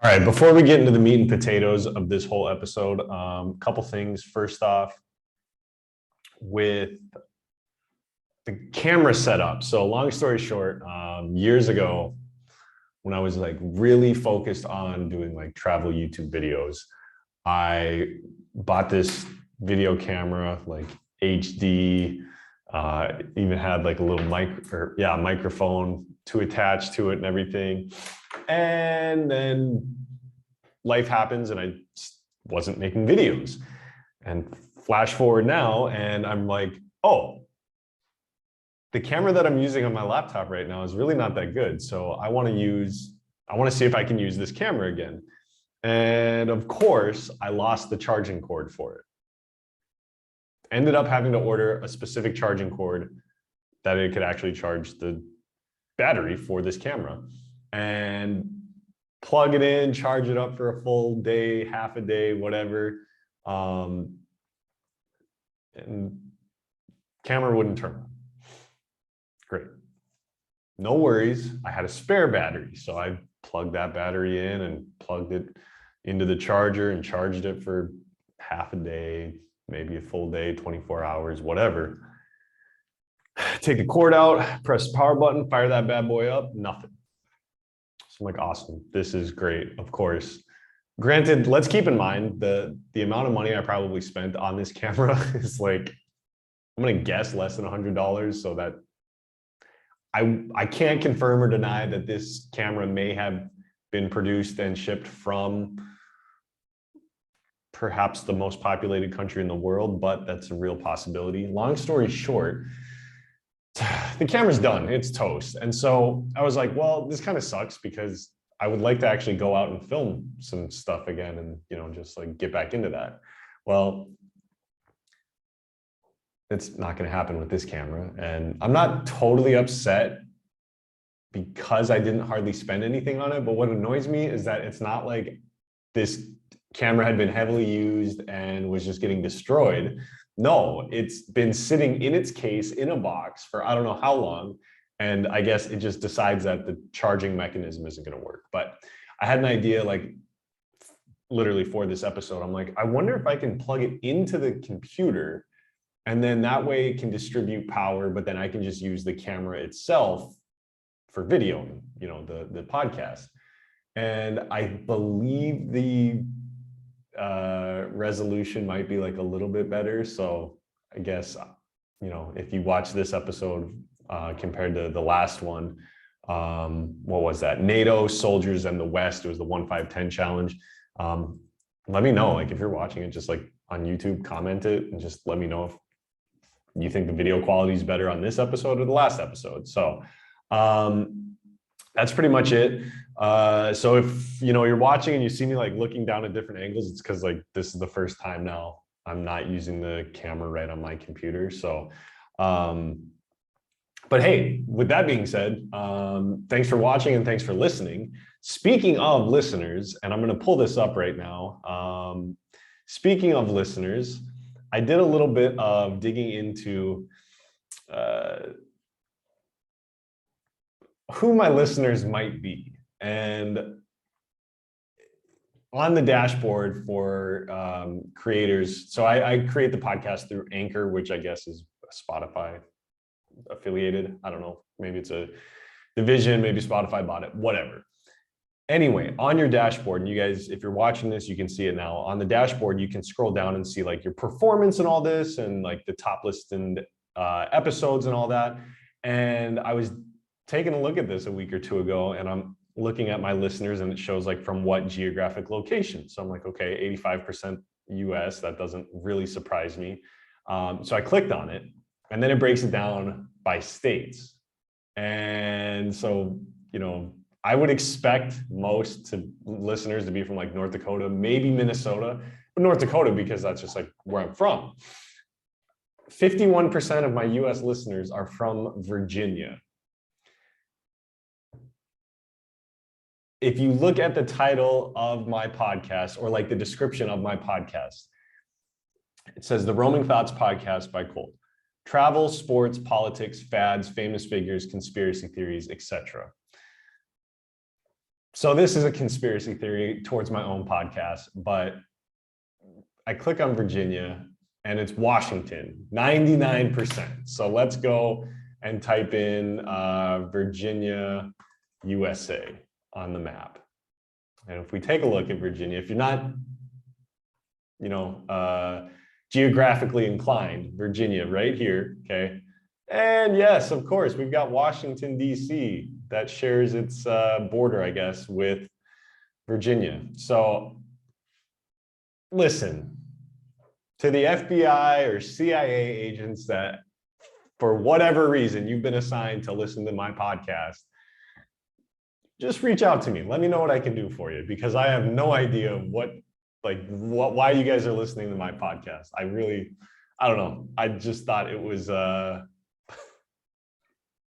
All right, before we get into the meat and potatoes of this whole episode, couple things. First off, with the camera setup. So long story short, years ago, when I was like really focused on doing like travel YouTube videos, I bought this video camera, like HD, even had like a little microphone to attach to it and everything. And then life happens and I wasn't making videos. And flash forward now, and I'm like, oh, the camera that I'm using on my laptop right now is really not that good. So I want to see if I can use this camera again. And of course, I lost the charging cord for it. Ended up having to order a specific charging cord that it could actually charge the battery for this camera. And plug it in, charge it up for a full day, half a day, whatever. And camera wouldn't turn on. Great. No worries. I had a spare battery. So I plugged that battery in and plugged it into the charger and charged it for half a day, maybe a full day, 24 hours, whatever. Take the cord out, press the power button, fire that bad boy up, nothing. So I'm like, awesome, this is great, of course. Granted, let's keep in mind the amount of money I probably spent on this camera is like, I'm gonna guess less than $100, so that I can't confirm or deny that this camera may have been produced and shipped from perhaps the most populated country in the world, but that's a real possibility. Long story short, the camera's done, it's toast. And so I was like, well, this kind of sucks because I would like to actually go out and film some stuff again and, just like get back into that. Well, it's not going to happen with this camera. And I'm not totally upset because I didn't hardly spend anything on it. But what annoys me is that it's not like this camera had been heavily used and was just getting destroyed. No, it's been sitting in its case in a box for I don't know how long. And I guess it just decides that the charging mechanism isn't going to work. But I had an idea, like literally for this episode. I'm like, I wonder if I can plug it into the computer and then that way it can distribute power, but then I can just use the camera itself for videoing, the podcast. And I believe the resolution might be like a little bit better. So I guess, if you watch this episode compared to the last one, what was that? NATO soldiers and the West, it was the 1-5-10 challenge. Let me know, like if you're watching it, just like on YouTube, comment it and just let me know if you think the video quality is better on this episode or the last episode. So that's pretty much it. So if you're watching and you see me like looking down at different angles, it's because like this is the first time now I'm not using the camera right on my computer. So but hey, with that being said, thanks for watching and thanks for listening. Speaking of listeners, and I'm going to pull this up right now. Speaking of listeners, I did a little bit of digging into who my listeners might be. And on the dashboard for creators, so I create the podcast through Anchor, which I guess is Spotify affiliated. I don't know, maybe it's a division, maybe Spotify bought it, whatever. Anyway, on your dashboard, and you guys, if you're watching this, you can see it now. On the dashboard, you can scroll down and see like your performance and all this and like the top listed episodes and all that. And I was taking a look at this a week or two ago and I'm looking at my listeners and it shows like from what geographic location. So I'm like, okay, 85% US, that doesn't really surprise me. So I clicked on it and then it breaks it down by states. And so, I would expect most listeners to be from like North Dakota, maybe Minnesota, but North Dakota, because that's just like where I'm from. 51% of my US listeners are from Virginia. If you look at the title of my podcast or like the description of my podcast, it says the Roaming Thoughts Podcast by Colt. Travel, sports, politics, fads, famous figures, conspiracy theories, etc. So this is a conspiracy theory towards my own podcast, but I click on Virginia and it's Washington, 99%. So let's go and type in Virginia, USA on the map. And if we take a look at Virginia, if you're not, geographically inclined, Virginia right here, okay? And yes, of course, we've got Washington, D.C. that shares its border, I guess, with Virginia. So listen, to the FBI or CIA agents that, for whatever reason, you've been assigned to listen to my podcast, just reach out to me. Let me know what I can do for you, because I have no idea why you guys are listening to my podcast. I don't know. I just thought it was,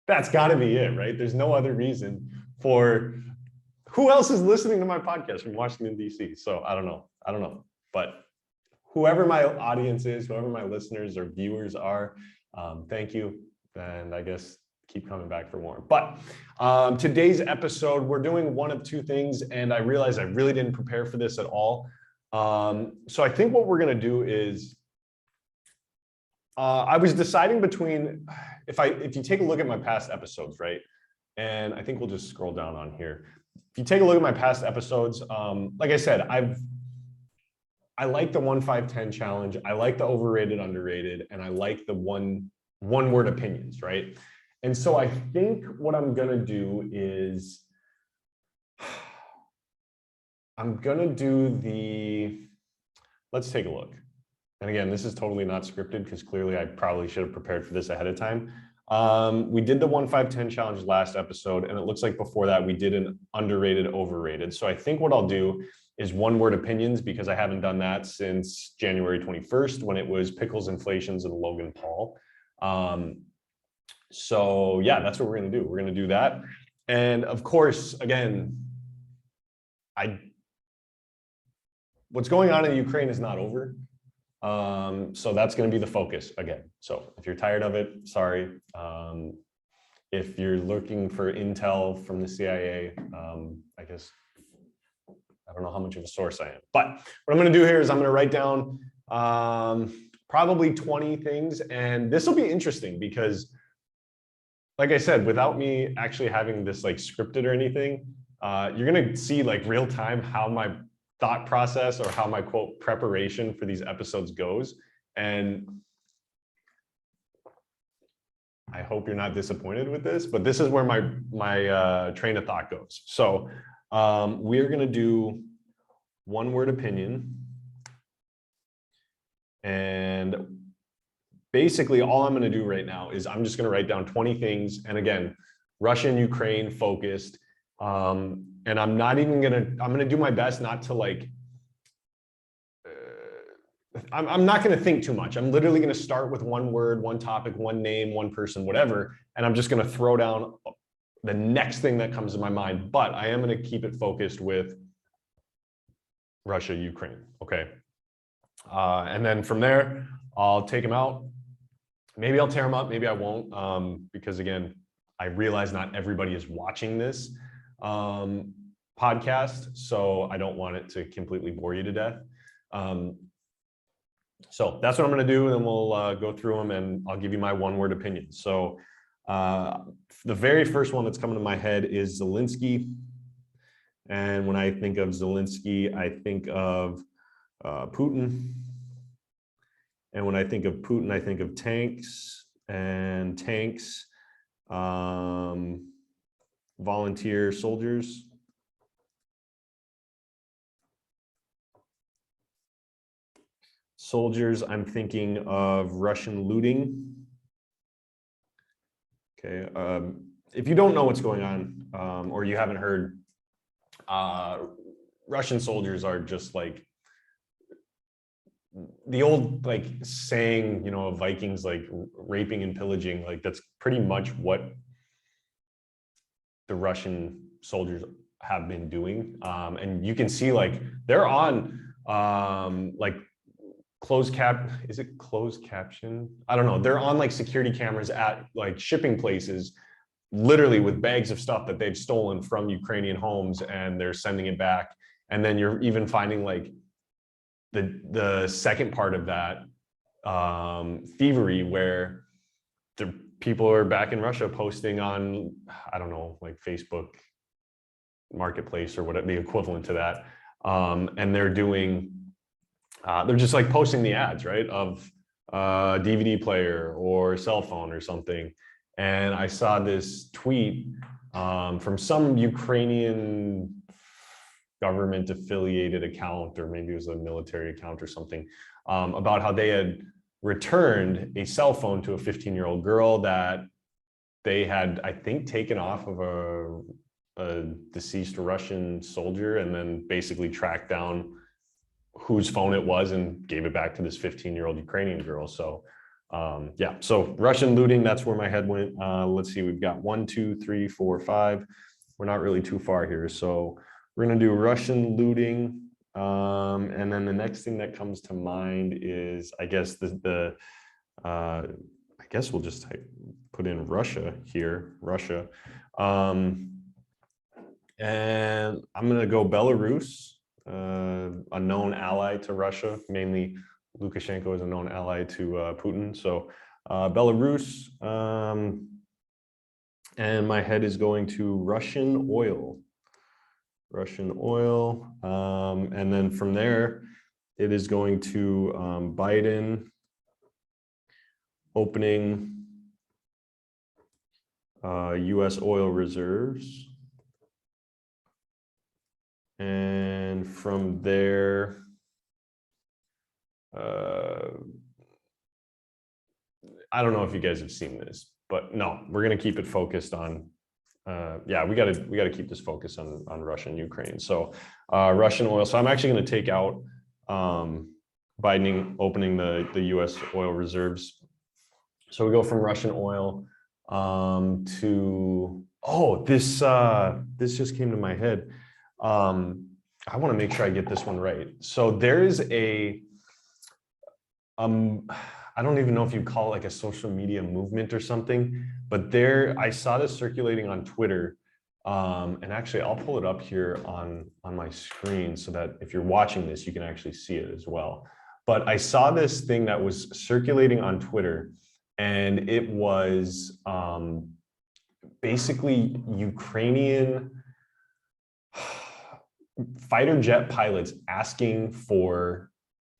that's gotta be it, right? There's no other reason for, who else is listening to my podcast from Washington, D.C.? So I don't know. But whoever my audience is, whoever my listeners or viewers are, thank you. And I guess keep coming back for more. But today's episode, we're doing one of two things, and I realized I really didn't prepare for this at all. So I think what we're gonna do is, I was deciding between, if you take a look at my past episodes, right? And I think we'll just scroll down on here. If you take a look at my past episodes, like I said, I like the 1-5-10 challenge. I like the overrated, underrated, and I like the one word opinions, right? And so I think what I'm gonna do is, I'm gonna do let's take a look. And again, this is totally not scripted because clearly I probably should have prepared for this ahead of time. We did the 1-5-10 challenge last episode, and it looks like before that we did an underrated, overrated. So I think what I'll do is one word opinions, because I haven't done that since January 21st when it was pickles, inflations, and Logan Paul. So yeah, that's what we're gonna do. We're gonna do that. And of course, again, what's going on in Ukraine is not over. So that's going to be the focus again. So if you're tired of it, sorry. If you're looking for intel from the CIA, I guess, I don't know how much of a source I am. But what I'm going to do here is I'm going to write down probably 20 things. And this will be interesting because, like I said, without me actually having this like scripted or anything, you're going to see like real time how my thought process or how my quote preparation for these episodes goes. And I hope you're not disappointed with this, but this is where my train of thought goes. So we're going to do one word opinion. And basically all I'm going to do right now is I'm just going to write down 20 things. And again, Russia and Ukraine focused. And I'm not even I'm gonna do my best not to like, I'm not gonna think too much. I'm literally gonna start with one word, one topic, one name, one person, whatever. And I'm just gonna throw down the next thing that comes to my mind. But I am gonna keep it focused with Russia, Ukraine, okay? And then from there, I'll take them out. Maybe I'll tear them up, maybe I won't, because again, I realize not everybody is watching this podcast, so I don't want it to completely bore you to death. So that's what I'm going to do, and then we'll go through them, and I'll give you my one word opinion. So the very first one that's coming to my head is Zelenskyy. And when I think of Zelenskyy, I think of Putin. And when I think of Putin, I think of tanks and tanks, volunteer soldiers. Soldiers, I'm thinking of Russian looting. Okay, if you don't know what's going on, or you haven't heard, Russian soldiers are just like the old like saying, of Vikings, like raping and pillaging, like that's pretty much what the Russian soldiers have been doing. And you can see like they're on like closed caption? I don't know. They're on like security cameras at like shipping places literally with bags of stuff that they've stolen from Ukrainian homes, and they're sending it back. And then you're even finding like the second part of that thievery, where the people are back in Russia posting on, I don't know, like Facebook Marketplace or whatever the equivalent to that, and they're doing, they're just like posting the ads, right, of DVD player or cell phone or something. And I saw this tweet from some Ukrainian government affiliated account, or maybe it was a military account or something, about how they had returned a cell phone to a 15-year-old girl that they had, I think, taken off of a deceased Russian soldier, and then basically tracked down whose phone it was and gave it back to this 15-year-old Ukrainian girl. So yeah, so Russian looting, that's where my head went. Let's see, we've got 1, 2, 3, 4, 5. We're not really too far here. So we're gonna do Russian looting. And then the next thing that comes to mind is, I guess I guess we'll just put in Russia here, Russia. And I'm gonna go Belarus, a known ally to Russia, mainly Lukashenko is a known ally to Putin. So Belarus, and my head is going to Russian oil. Russian oil, and then from there, it is going to Biden opening US oil reserves. And from there, I don't know if you guys have seen this, but no, we're gonna keep it focused on, yeah, we gotta keep this focused on Russia and Ukraine. So Russian oil. So I'm actually gonna take out Biden opening the US oil reserves. So we go from Russian oil to, oh, this just came to my head. I want to make sure I get this one right. So there is a, I don't even know if you call it like a social media movement or something, but I saw this circulating on Twitter. And actually I'll pull it up here on my screen so that if you're watching this, you can actually see it as well. But I saw this thing that was circulating on Twitter, and it was basically Ukrainian fighter jet pilots asking for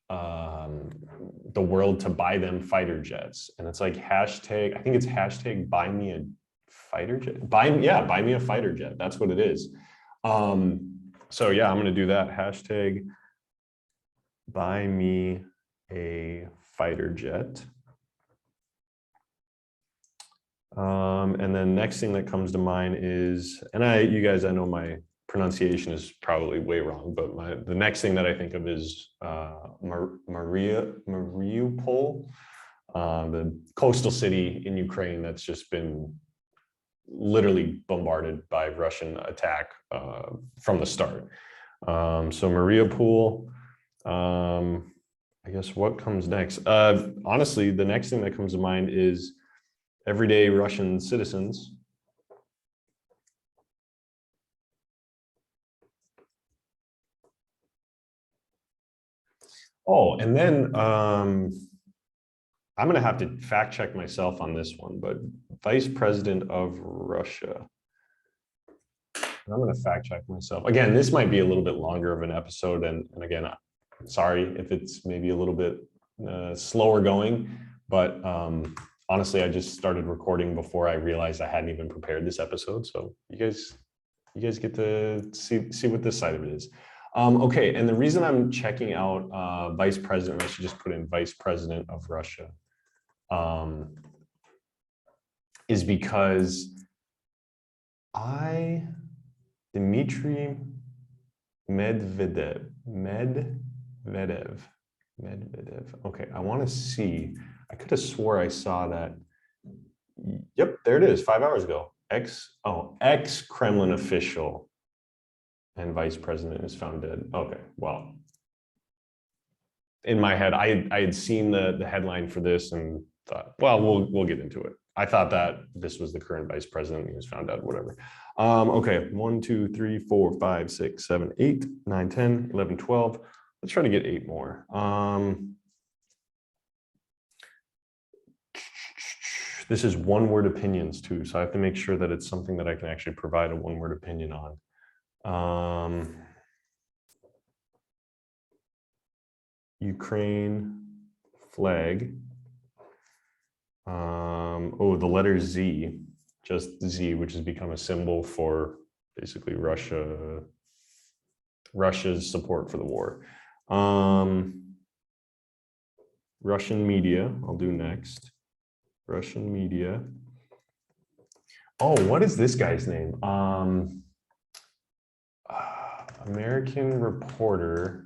the world to buy them fighter jets. And it's like hashtag, I think it's hashtag buy me a fighter jet. Buy me a fighter jet. That's what it is. So yeah, I'm going to do that. Hashtag buy me a fighter jet. And then next thing that comes to mind is, and you guys, I know my pronunciation is probably way wrong, but the next thing that I think of is Mariupol, the coastal city in Ukraine that's just been literally bombarded by Russian attack from the start. So Mariupol, I guess what comes next? Honestly, the next thing that comes to mind is everyday Russian citizens. Oh, and then I'm going to have to fact check myself on this one, but Vice President of Russia. I'm going to fact check myself. Again, this might be a little bit longer of an episode. And again, sorry if it's maybe a little bit slower going, but honestly, I just started recording before I realized I hadn't even prepared this episode. So you guys get to see what this side of it is. Okay, and the reason I'm checking out Vice President, I should just put in Vice President of Russia, is because Dmitry Medvedev. Okay, I want to see. I could have swore I saw that. Yep, there it is, 5 hours ago. Ex-Kremlin official and vice president is found dead. Okay, well, in my head, I had seen the headline for this and thought, well, we'll get into it. I thought that this was the current vice president. He was found out, whatever. Okay, 1, 2, 3, 4, 5, 6, 7, 8, 9, 10, 11, 12. Let's try to get 8 more. This is one-word opinions too, so I have to make sure that it's something that I can actually provide a one-word opinion on. Ukraine flag. Oh, the letter Z, just Z, which has become a symbol for basically Russia's support for the war. Russian media, I'll do next. Russian media. Oh, what is this guy's name? American reporter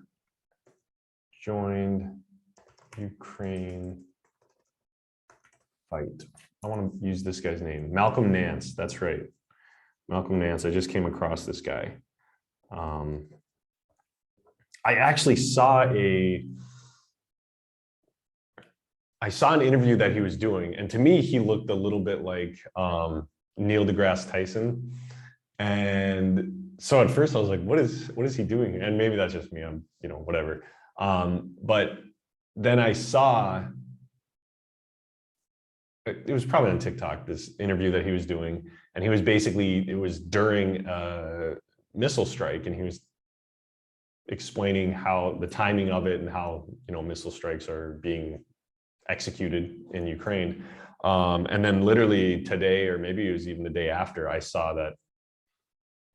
joined Ukraine fight. I want to use this guy's name. Malcolm Nance, that's right. Malcolm Nance, I just came across this guy. I actually saw an interview that he was doing, and to me, he looked a little bit like Neil deGrasse Tyson. And so at first I was like, what is he doing? And maybe that's just me, I'm, whatever. But then I saw, it was probably on TikTok, this interview that he was doing, and he was basically, it was during a missile strike, and he was explaining how the timing of it and how, missile strikes are being executed in Ukraine. And then literally today, or maybe it was even the day after, I saw that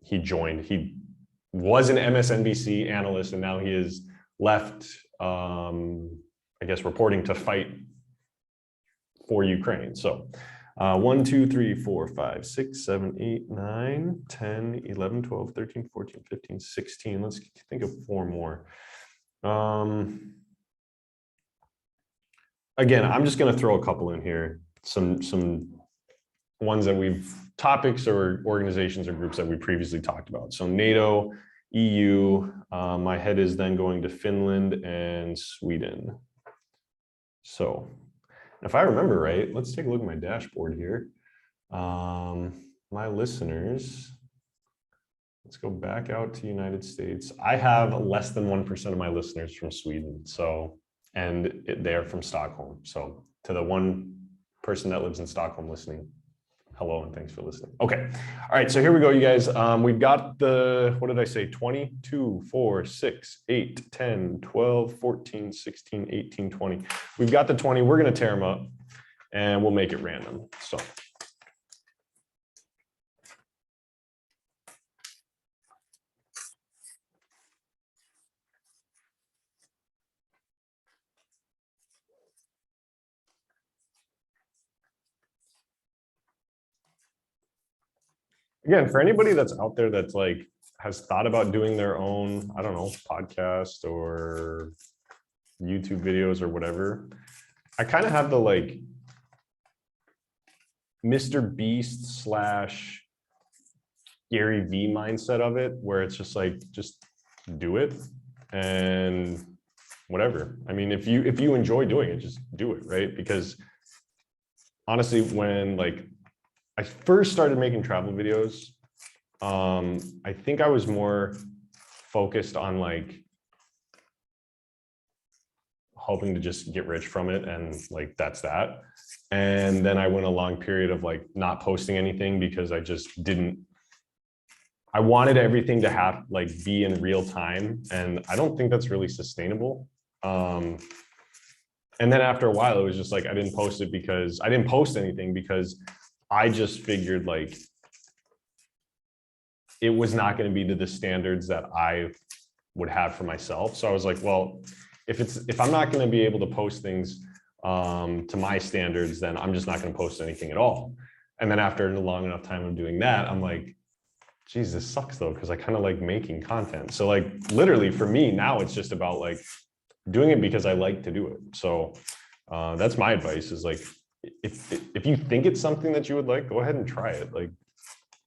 he joined. He was an MSNBC analyst, and now he is left, I guess, reporting to fight for Ukraine. So 1, 2, 3, 4, 5, 6, 7, 8, 9, 10, 11, 12, 13, 14, 15, 16. Let's think of 4 more. Again, I'm just going to throw a couple in here. Some ones that topics or organizations or groups that we previously talked about. So NATO, EU, my head is then going to Finland and Sweden. So if I remember right, let's take a look at my dashboard here. My listeners, let's go back out to United States. I have less than 1% of my listeners from Sweden. So, and they're from Stockholm. So to the one person that lives in Stockholm listening, hello and thanks for listening. Okay. All right. So here we go, you guys. We've got what did I say? 20, 2, 4, 6, 8, 10, 12, 14, 16, 18, 20. We've got the 20. We're going to tear them up and we'll make it random. So. Again, for anybody that's out there that's like has thought about doing their own, I don't know, podcast or YouTube videos or whatever, I kind of have the like Mr. Beast / Gary V mindset of it, where it's just like, just do it and whatever. I mean, if you enjoy doing it, just do it, right? Because honestly, when like I first started making travel videos, I think I was more focused on like hoping to just get rich from it, and like that's that. And then I went a long period of like not posting anything because I just didn't, I wanted everything to have like be in real time, and I don't think that's really sustainable. And then after a while, it was just like I didn't post anything because I just figured like it was not going to be to the standards that I would have for myself. So I was like, well, if I'm not going to be able to post things to my standards, then I'm just not going to post anything at all. And then after a long enough time of doing that, I'm like, geez, this sucks though, because I kind of like making content. So like literally for me now, it's just about like doing it because I like to do it. So that's my advice, is like, if you think it's something that you would like, go ahead and try it. Like,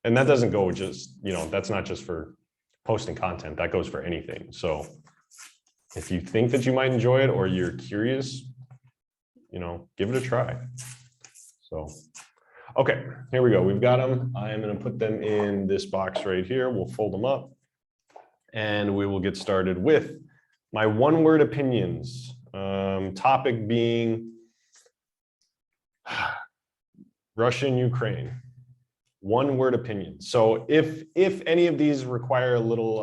and that doesn't go just, that's not just for posting content, that goes for anything. So if you think that you might enjoy it or you're curious, give it a try. So Okay, here we go. We've got them. I am going to put them in this box right here. We'll fold them up and we will get started with my one-word opinions. Topic being Russia and Ukraine. One-word opinion. So if any of these require a little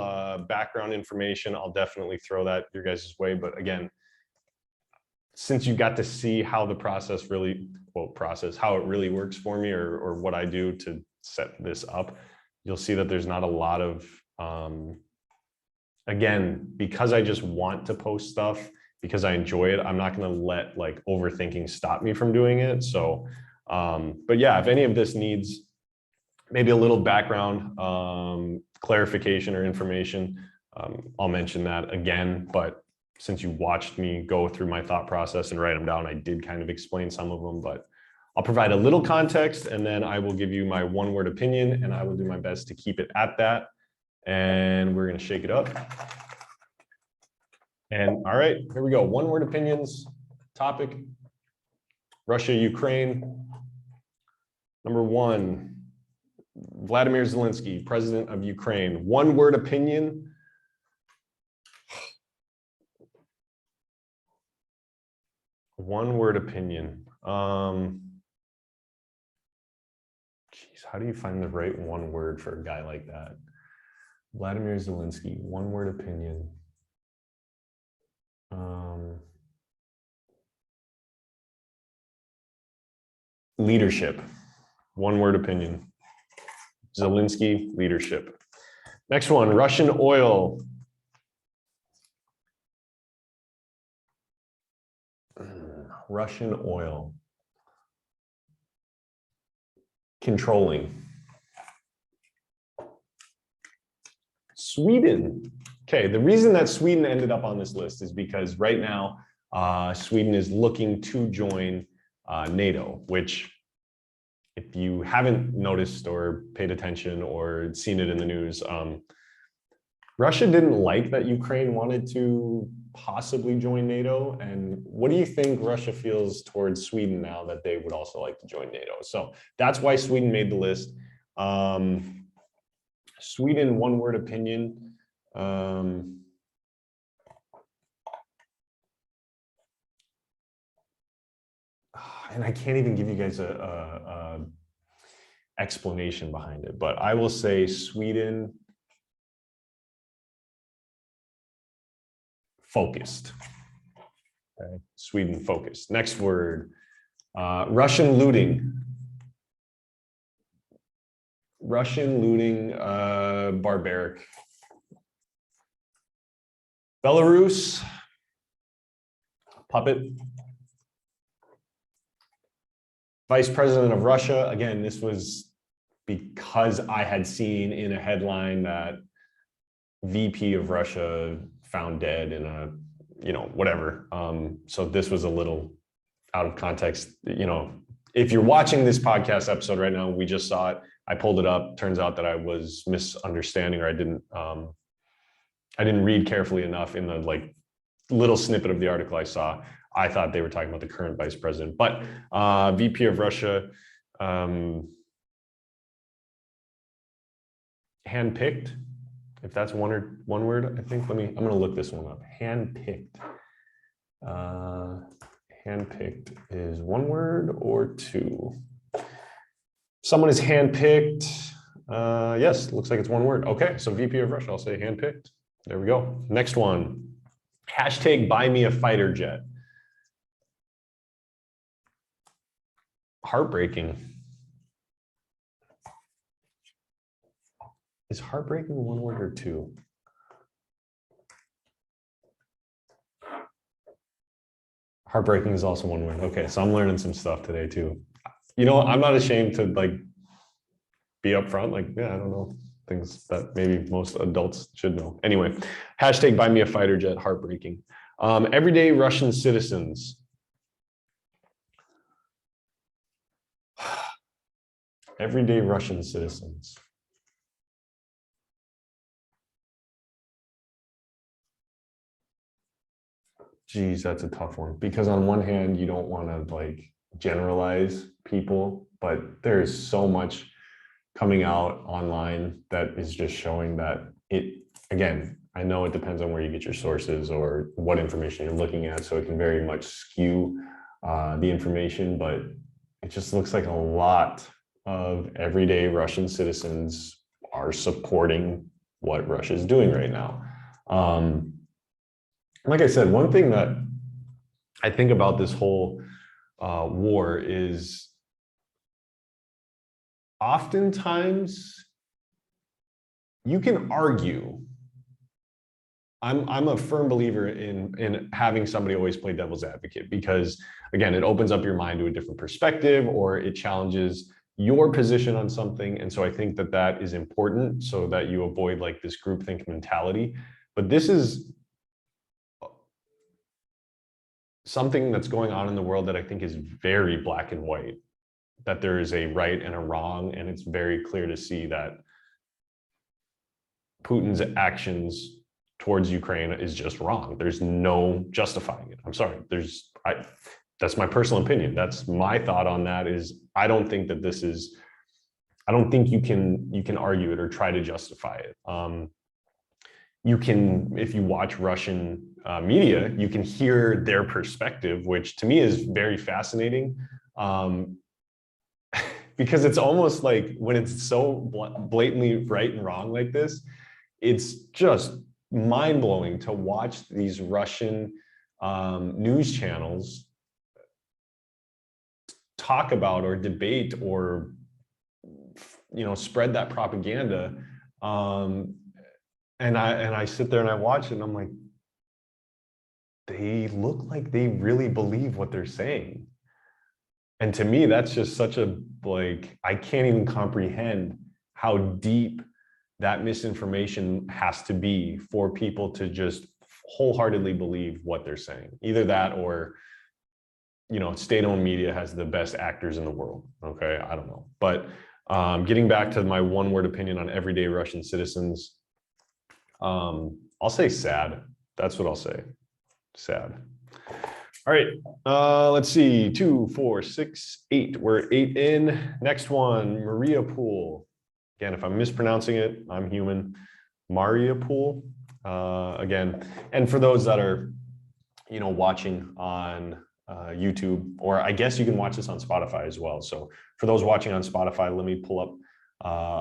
background information, I'll definitely throw that your guys' way. But again, since you got to see how the process really, how it really works for me, or what I do to set this up, you'll see that there's not a lot of, again, because I just want to post stuff, because I enjoy it, I'm not going to let like overthinking stop me from doing it. So, but yeah, if any of this needs maybe a little background, clarification or information, I'll mention that again. But since you watched me go through my thought process and write them down, I did kind of explain some of them, but I'll provide a little context and then I will give you my one-word opinion and I will do my best to keep it at that. And we're going to shake it up. And all right, here we go. One-word opinions, topic, Russia, Ukraine. Number one, Vladimir Zelenskyy, president of Ukraine. One-word opinion. One-word opinion. Geez, how do you find the right one word for a guy like that? Vladimir Zelenskyy, one-word opinion. Leadership, one-word opinion. Zelenskyy, leadership. Next one, Russian oil. Russian oil. Controlling. Sweden. Okay, the reason that Sweden ended up on this list is because right now, Sweden is looking to join NATO, which if you haven't noticed or paid attention or seen it in the news, Russia didn't like that Ukraine wanted to possibly join NATO. And what do you think Russia feels towards Sweden now that they would also like to join NATO? So that's why Sweden made the list. Sweden, one-word opinion. And I can't even give you guys a explanation behind it, but I will say Sweden focused. Okay. Sweden focused. Next word, Russian looting. Russian looting, barbaric. Belarus, puppet. Vice President of Russia. Again, this was because I had seen in a headline that VP of Russia found dead in a, whatever. So this was a little out of context. If you're watching this podcast episode right now, we just saw it. I pulled it up. Turns out that I was misunderstanding, or I didn't read carefully enough in the little snippet of the article I saw. I thought they were talking about the current vice president, but VP of Russia, handpicked. If that's one word, I think. I'm going to look this one up. Handpicked. Handpicked is one word or two. Someone is handpicked. Yes, looks like it's one word. Okay, so VP of Russia, I'll say handpicked. There we go. Next one. Hashtag buy me a fighter jet. Heartbreaking. Is heartbreaking one word or two? Heartbreaking is also one word. Okay, so I'm learning some stuff today too. I'm not ashamed to be upfront. I don't know things that maybe most adults should know. Anyway, hashtag buy me a fighter jet, heartbreaking. Everyday Russian citizens. Everyday Russian citizens. Geez, that's a tough one, because on one hand, you don't want to generalize people, but there is so much coming out online that is just showing that it, again, I know it depends on where you get your sources or what information you're looking at, so it can very much skew the information, but it just looks like a lot of everyday Russian citizens are supporting what Russia is doing right now. Like I said, one thing that I think about this whole war is oftentimes you can argue. I'm a firm believer in having somebody always play devil's advocate, because again, it opens up your mind to a different perspective, or it challenges your position on something. And so I think that that is important so that you avoid like this groupthink mentality. But this is something that's going on in the world that I think is very black and white, that there is a right and a wrong, and it's very clear to see that Putin's actions towards Ukraine is just wrong. There's no justifying it. I'm sorry. That's my personal opinion. That's my thought on that. Is I don't think that this is. I don't think you can argue it or try to justify it. You can, if you watch Russian media, you can hear their perspective, which to me is very fascinating. Because it's almost like when it's so blatantly right and wrong like this, it's just mind-blowing to watch these Russian news channels talk about or debate or spread that propaganda. And I sit there and I watch it and I'm like, they look like they really believe what they're saying. And to me, that's just such a, like, I can't even comprehend how deep that misinformation has to be for people to just wholeheartedly believe what they're saying. Either that or, state-owned media has the best actors in the world. Okay, I don't know. But getting back to my one-word opinion on everyday Russian citizens, I'll say sad. That's what I'll say. Sad. All right, let's see, 2, 4, 6, 8. We're 8 in. Next one, Mariupol. Again, if I'm mispronouncing it, I'm human. Mariupol. Again, and for those that are, watching on YouTube, or I guess you can watch this on Spotify as well. So for those watching on Spotify, let me pull up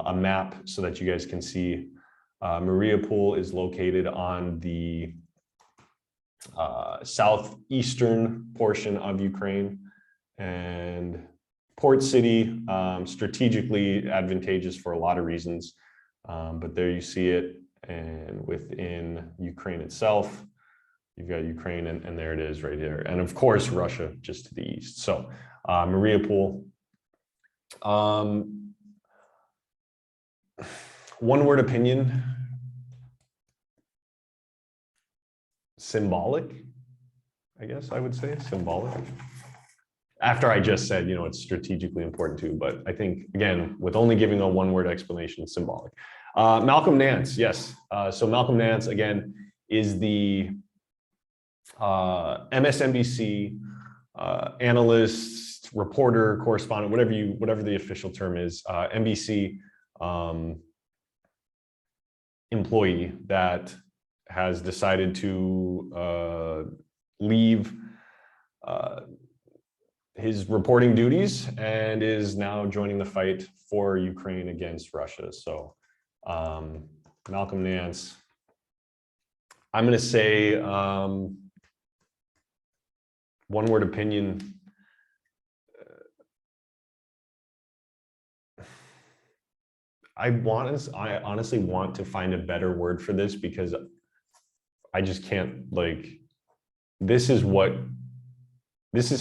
a map so that you guys can see. Mariupol is located on the southeastern portion of Ukraine, and port city, strategically advantageous for a lot of reasons. But there you see it, and within Ukraine itself, you've got Ukraine, and there it is right there. And of course, Russia just to the east. So Mariupol. One word opinion. Symbolic, I guess I would say, symbolic. After I just said, it's strategically important too, but I think, again, with only giving a one-word explanation, symbolic. Malcolm Nance, yes. So Malcolm Nance, again, is the MSNBC analyst, reporter, correspondent, whatever the official term is, NBC employee that has decided to leave his reporting duties and is now joining the fight for Ukraine against Russia. So Malcolm Nance, I'm going to say one-word opinion. I honestly want to find a better word for this, because I just can't, like, this is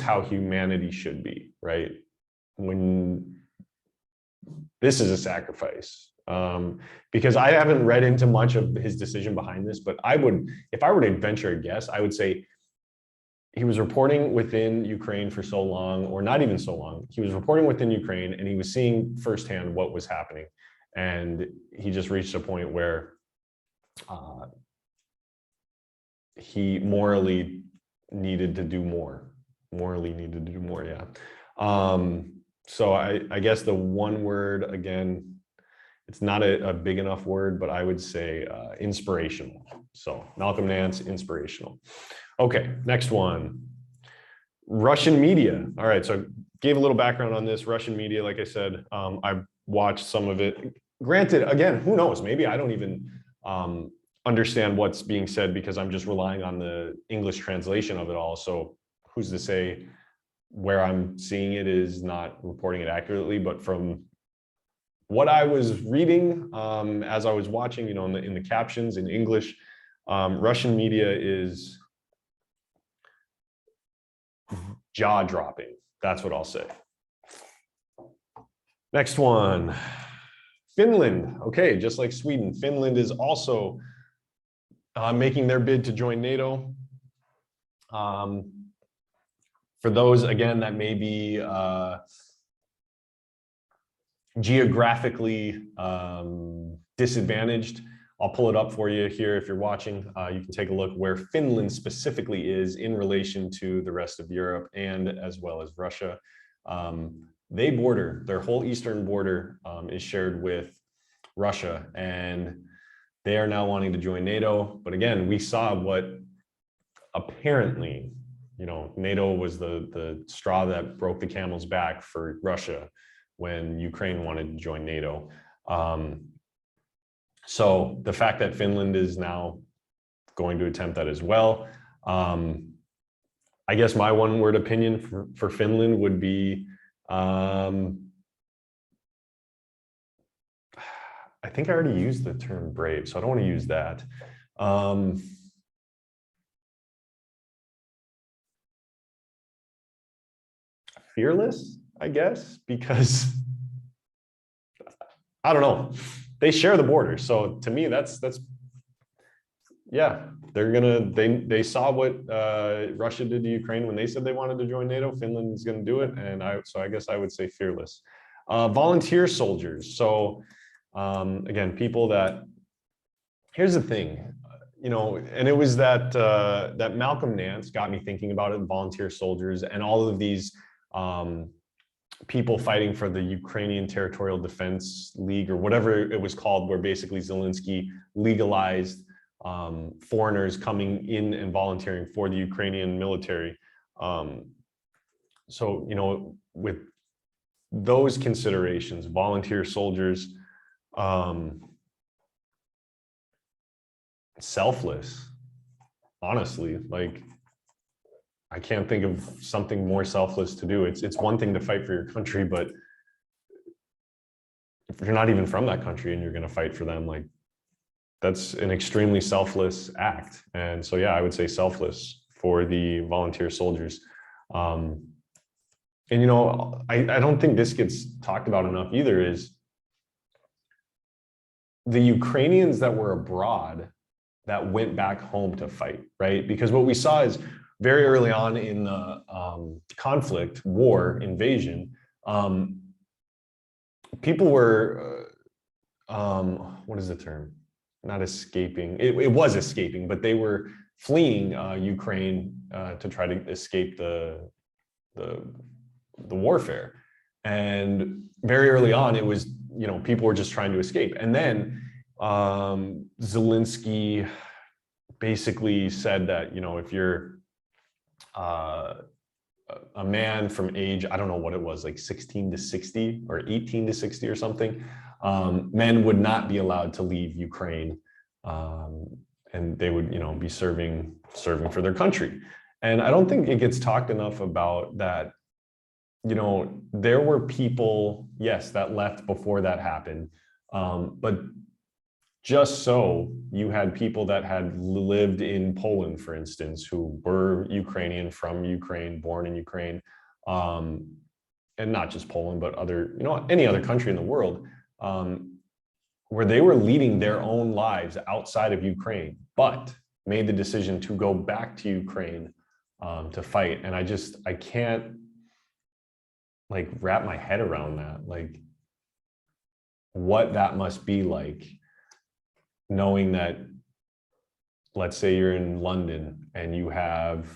how humanity should be, right? When this is a sacrifice, because I haven't read into much of his decision behind this, but if I were to venture a guess, I would say he was reporting within Ukraine for so long, or not even so long. He was reporting within Ukraine and he was seeing firsthand what was happening. And he just reached a point where he morally needed to do more. Yeah. So I guess the one word, again, it's not a big enough word, but I would say inspirational. So Malcolm Nance, inspirational. Okay, next one. Russian media. All right, so I gave a little background on this. Russian media, like I said, I watched some of it. Granted, again, who knows? Maybe I don't even understand what's being said because I'm just relying on the English translation of it all. So who's to say where I'm seeing it is not reporting it accurately? But from what I was reading as I was watching, you know, in the captions in English, Russian media is jaw-dropping. That's what I'll say. Next one, Finland. Okay, just like Sweden, Finland is also making their bid to join NATO. For those, again, that may be geographically disadvantaged, I'll pull it up for you here if you're watching. You can take a look where Finland specifically is in relation to the rest of Europe and as well as Russia. They border, their whole eastern border is shared with Russia, and they are now wanting to join NATO. But again, we saw what apparently, you know, NATO was the straw that broke the camel's back for Russia when Ukraine wanted to join NATO. So the fact that Finland is now going to attempt that as well, I guess my one word opinion for Finland would be, I think I already used the term brave, so I don't want to use that. Fearless, I guess, because I don't know. They share the border, so to me, that's yeah. They're gonna they saw what Russia did to Ukraine when they said they wanted to join NATO. Finland's gonna do it, and I guess I would say fearless. Volunteer soldiers. So again, people that, here's the thing, you know, and it was that that Malcolm Nance got me thinking about it. Volunteer soldiers and all of these people fighting for the Ukrainian Territorial Defense League or whatever it was called, where basically Zelenskyy legalized foreigners coming in and volunteering for the Ukrainian military. So, you know, with those considerations, volunteer soldiers, selfless, honestly, like, I can't think of something more selfless to do. It's one thing to fight for your country, but if you're not even from that country and you're going to fight for them, like, that's an extremely selfless act. And so, yeah, I would say selfless for the volunteer soldiers. And, you know, I don't think this gets talked about enough either, is the Ukrainians that were abroad that went back home to fight, right? Because what we saw is very early on in the conflict, war, invasion, people were, what is the term? Not escaping. It was escaping, but they were fleeing Ukraine to try to escape the warfare. And very early on, it was, you know, people were just trying to escape. And then Zelenskyy basically said that, you know, if you're a man from age, I don't know what it was, like 16 to 60 or 18 to 60 or something, men would not be allowed to leave Ukraine, and they would, you know, be serving for their country. And I don't think it gets talked enough about that. You know, there were people, yes, that left before that happened, but just so you had people that had lived in Poland, for instance, who were Ukrainian, from Ukraine, born in Ukraine, and not just Poland, but other, you know, any other country in the world, where they were leading their own lives outside of Ukraine, but made the decision to go back to Ukraine to fight. And I can't, like, wrap my head around that, like, what that must be like, knowing that, let's say you're in London and you have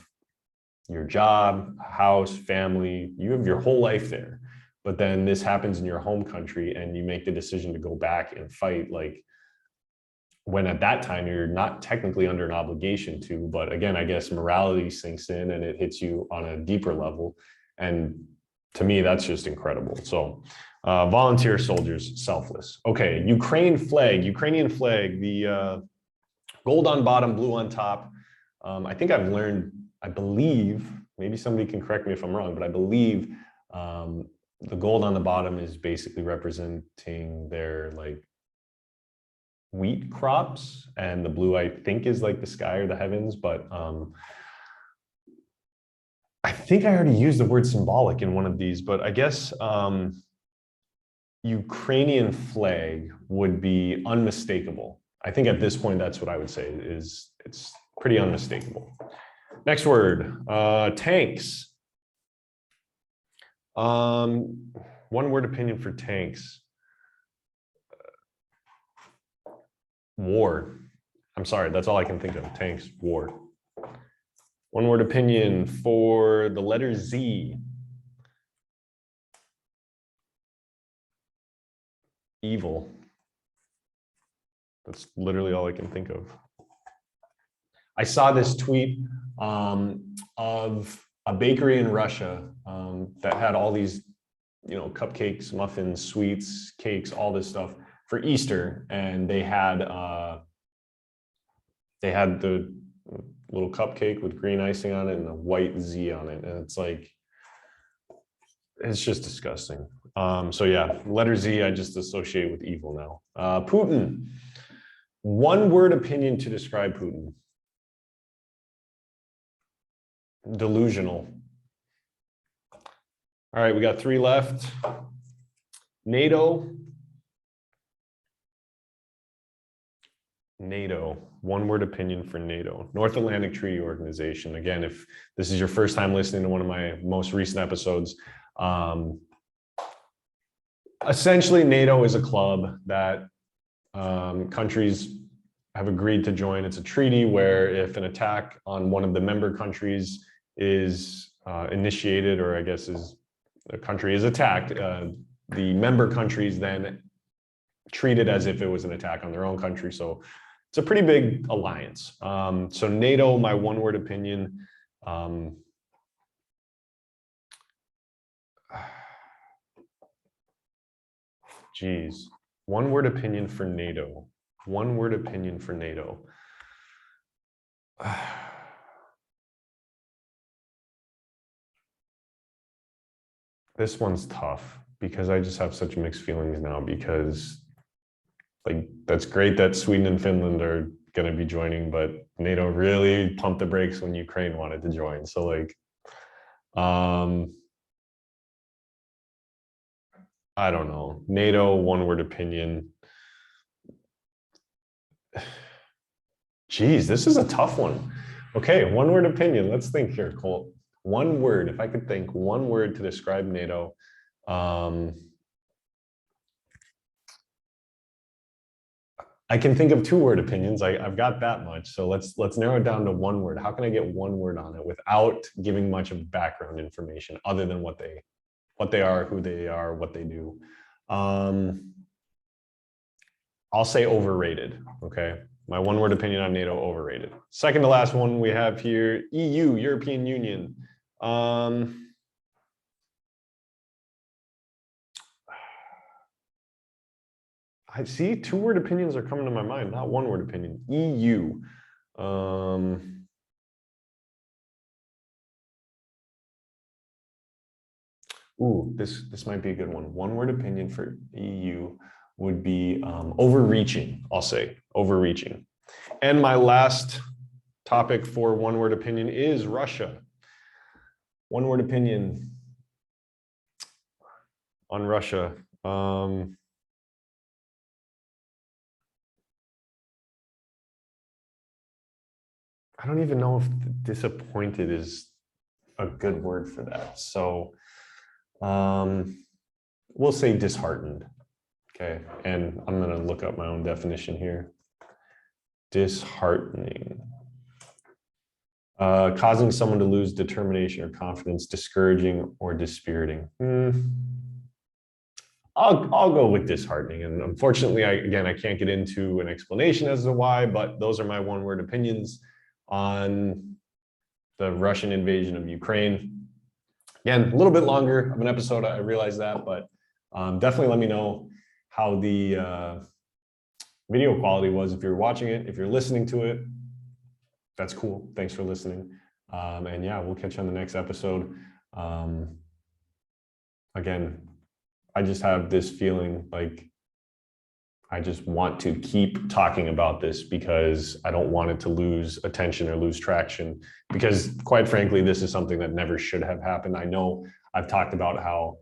your job, house, family, you have your whole life there. But then this happens in your home country and you make the decision to go back and fight, like, when at that time you're not technically under an obligation to, but again, I guess morality sinks in and it hits you on a deeper level. And to me, that's just incredible. So volunteer soldiers, selfless. Okay, Ukrainian flag, the gold on bottom, blue on top. I think I've learned, I believe, maybe somebody can correct me if I'm wrong, but I believe the gold on the bottom is basically representing their like wheat crops, and the blue I think is like the sky or the heavens, but I think I already used the word symbolic in one of these, but I guess Ukrainian flag would be unmistakable. I think at this point, that's what I would say is it's pretty unmistakable. Next word, tanks. One word opinion for tanks. War. I'm sorry, that's all I can think of. Tanks, war. One word opinion for the letter Z. Evil. That's literally all I can think of. I saw this tweet of a bakery in Russia that had all these, cupcakes, muffins, sweets, cakes, all this stuff for Easter, and they had the little cupcake with green icing on it and a white Z on it, and it's just disgusting. So yeah, letter Z I just associate with evil now. Putin. One word opinion to describe Putin. Delusional. All right, we got 3 left. NATO. One word opinion for NATO. North Atlantic Treaty Organization. Again, if this is your first time listening to one of my most recent episodes, essentially NATO is a club that countries have agreed to join. It's a treaty where if an attack on one of the member countries is initiated, or I guess a country is attacked, the member countries then treat it as if it was an attack on their own country. So it's a pretty big alliance. So NATO, my one word opinion, geez, one word opinion for NATO. One word opinion for NATO. This one's tough because I just have such mixed feelings now, because like, that's great that Sweden and Finland are going to be joining, but NATO really pumped the brakes when Ukraine wanted to join. So like, I don't know. NATO, one word opinion. Geez, this is a tough one. Okay, one word opinion. Let's think here, Colt. One word, if I could think one word to describe NATO. I can think of 2 word opinions. I've got that much. So let's narrow it down to one word. How can I get one word on it without giving much of background information other than what they are, who they are, what they do? I'll say overrated. Okay. My one word opinion on NATO, overrated. Second to last one we have here, EU, European Union. I see 2 word opinions are coming to my mind, not one word opinion. EU. Ooh, this might be a good one. One word opinion for EU would be overreaching. I'll say overreaching. And my last topic for one word opinion is Russia. One word opinion on Russia. I don't even know if disappointed is a good word for that. So we'll say disheartened. Okay, and I'm going to look up my own definition here. Disheartening. Causing someone to lose determination or confidence, discouraging or dispiriting. I'll go with disheartening. And unfortunately, I can't get into an explanation as to why, but those are my one-word opinions on the Russian invasion of Ukraine. Again, a little bit longer of an episode, I realize that, but definitely let me know how the video quality was if you're watching it. If you're listening to it, that's cool. Thanks for listening. And yeah, we'll catch you on the next episode. Again, I just have this feeling like I just want to keep talking about this because I don't want it to lose attention or lose traction, because quite frankly, this is something that never should have happened. I know I've talked about how,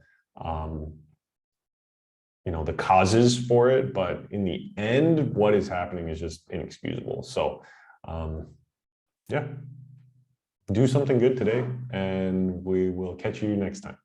the causes for it, but in the end, what is happening is just inexcusable. So yeah, do something good today and we will catch you next time.